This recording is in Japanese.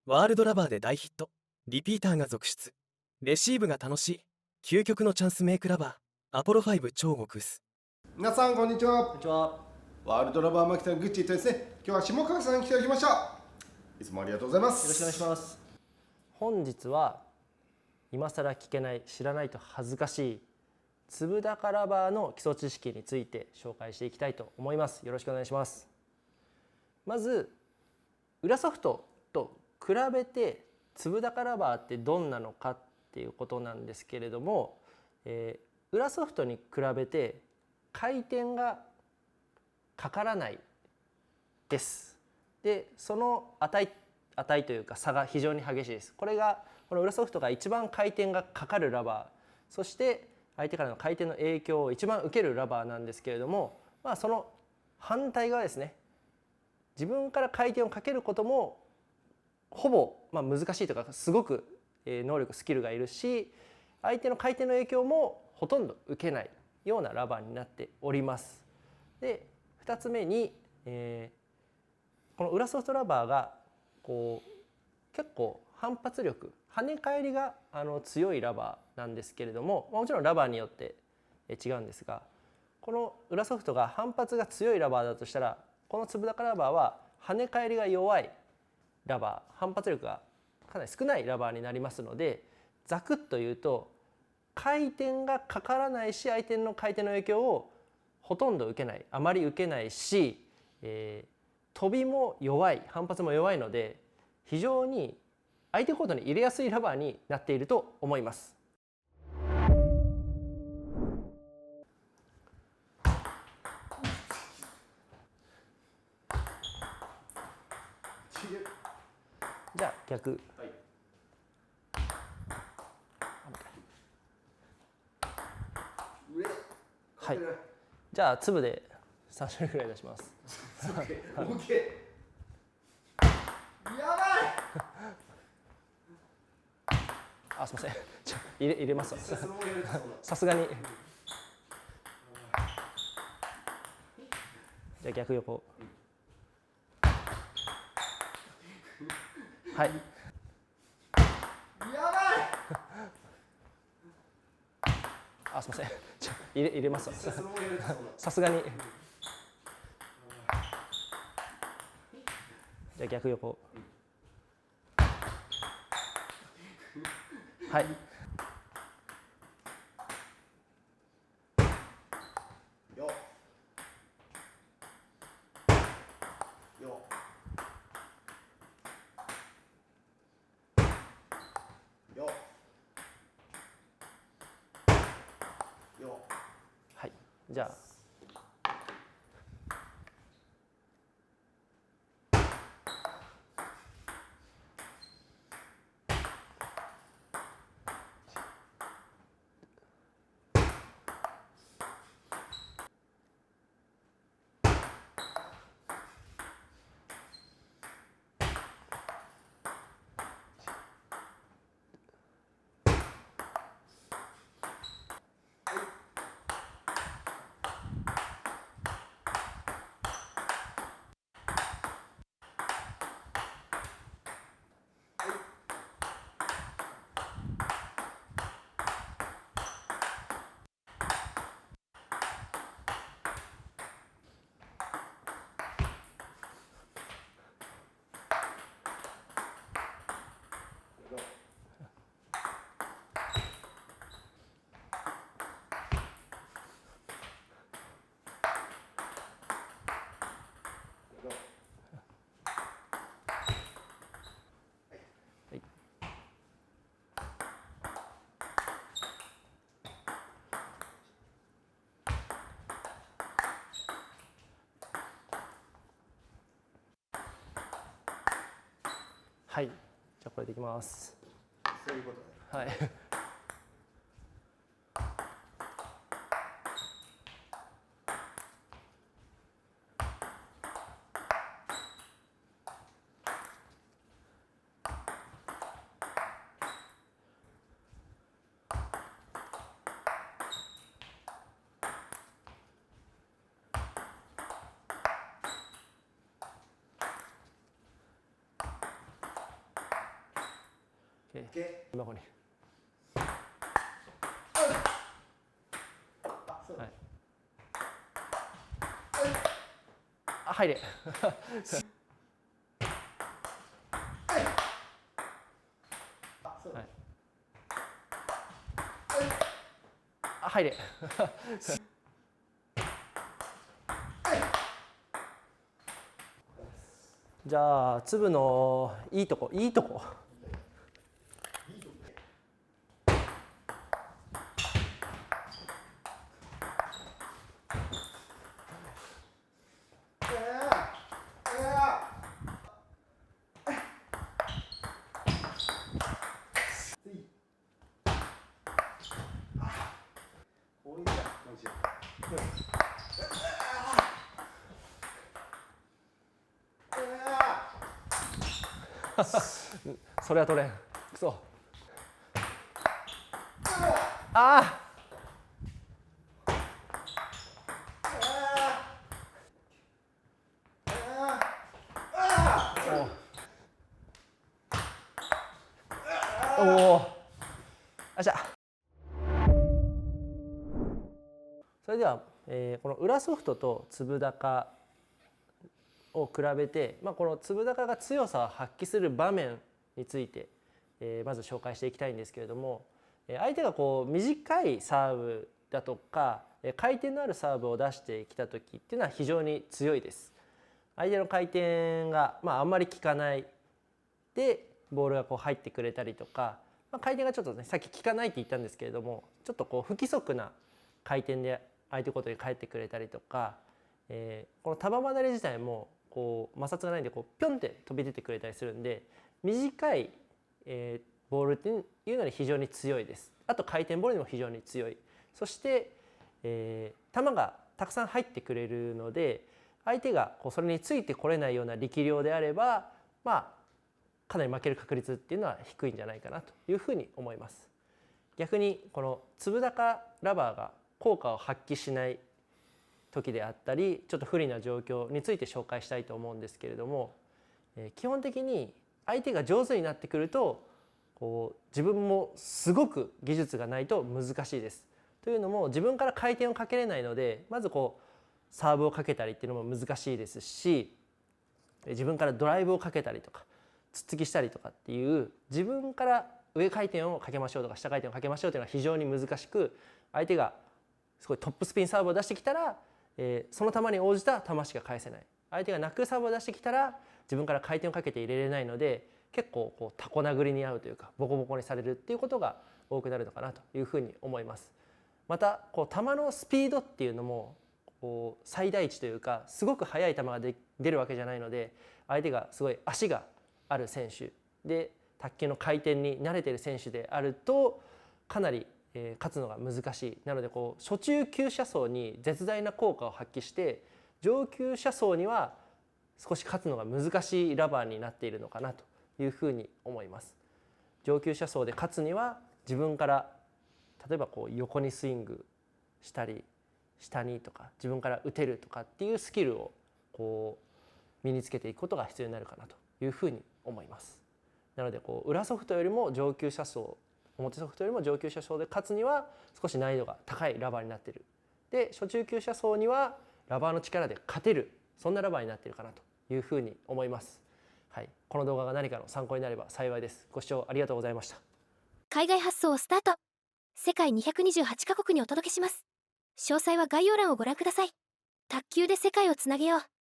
ワールドラバーで大ヒット。リピーターが続出。レシーブが楽しい。究極のチャンスメイクラバー。アポロ5超極薄。皆さんこんにちは。こんにちは。ワールドラバーマーケターのグッチーとですね、今日は下川さんに来ていただきました。いつもありがとうございます。よろしくお願いします。本日は今更聞けない、知らないと恥ずかしい粒高ラバーの基礎知識について紹介していきたいと思います。よろしくお願いします。まず裏ソフトと比べて粒高ラバーってどんなのかっていうことなんですけれども、裏ソフトに比べて回転がかからないです。でその値というか差が非常に激しいです。この裏ソフトが一番回転がかかるラバー、そして相手からの回転の影響を一番受けるラバーなんですけれども、その反対側ですね、自分から回転をかけることもほぼ難しいというか、すごく能力スキルがいるし、相手の回転の影響もほとんど受けないようなラバーになっております。で2つ目に、この裏ソフトラバーが結構反発力、跳ね返りが強いラバーなんですけれども、もちろんラバーによって違うんですが、この裏ソフトが反発が強いラバーだとしたら、この粒高ラバーは跳ね返りが弱いラバー、反発力がかなり少ないラバーになりますので、ざくっと言うと回転がかからないし、相手の回転の影響をほとんど受けない、あまり受けないし、飛びも弱い、反発も弱いので、非常に相手コートに入れやすいラバーになっていると思います。じゃあ逆。はい。じゃあ粒で3種類ぐらい出します。やばい。すみません。入れますわ。さすがに。じゃあ逆横。はい。やばい。すみません。入れますわ。さすがに。じゃあ逆横。はい。よ。よ。よ。よ。はい。じゃあ。はい。じゃあこれでいきます。そういうことね。はい。箱に。はい。あ、入れ。はい。あ、入れ。じゃあ粒のいいとこ。それは取れん。くそ。ああ。おお。あしゃ。それでは、この裏ソフトと粒高を比べて、この粒高が強さを発揮する場面について、まず紹介していきたいんですけれども、相手がこう短いサーブだとか回転のあるサーブを出してきた時っていうのは非常に強いです。相手の回転が、あんまり効かないでボールがこう入ってくれたりとか、回転がちょっとねさっき効かないって言ったんですけれども、ちょっとこう不規則な回転で相手コートに帰ってくれたりとか、この球離れ自体もこう摩擦がないんでこうピョンって飛び出てくれたりするんで、短い、ボールっていうのに非常に強いです。あと回転ボールにも非常に強い。そして、球がたくさん入ってくれるので、相手がこうそれについてこれないような力量であれば、かなり負ける確率っていうのは低いんじゃないかなというふうに思います。逆にこの粒高ラバーが効果を発揮しない時であったり、ちょっと不利な状況について紹介したいと思うんですけれども、基本的に相手が上手になってくるとこう自分もすごく技術がないと難しいです。というのも自分から回転をかけれないので、まずこうサーブをかけたりっていうのも難しいですし、自分からドライブをかけたりとかつっつきしたりとかっていう自分から上回転をかけましょうとか下回転をかけましょうというのは非常に難しく、相手がすごいトップスピンサーブを出してきたら、その球に応じた球しか返せない。相手がナックルサーブを出してきたら自分から回転をかけて入れれないので、結構こうタコ殴りに遭うというかボコボコにされるっていうことが多くなるのかなというふうに思います。またこう球のスピードっていうのもこう最大値というか、すごく速い球が出るわけじゃないので、相手がすごい足がある選手で卓球の回転に慣れている選手であるとかなり勝つのが難しい。なのでこう初中級者層に絶大な効果を発揮して、上級者層には少し勝つのが難しいラバーになっているのかなというふうに思います。上級者層で勝つには自分から例えばこう横にスイングしたり下にとか自分から打てるとかっていうスキルをこう身につけていくことが必要になるかなというふうに思います。なのでこう裏ソフトよりも上級者層、表ソフトよりも上級者層で勝つには少し難易度が高いラバーになっている。で初中級者層にはラバーの力で勝てる、そんなラバーになっているかなというふうに思います。はい、この動画が何かの参考になれば幸いです。ご視聴ありがとうございました。海外発送をスタート。世界228カ国にお届けします。詳細は概要欄をご覧ください。卓球で世界をつなげよう。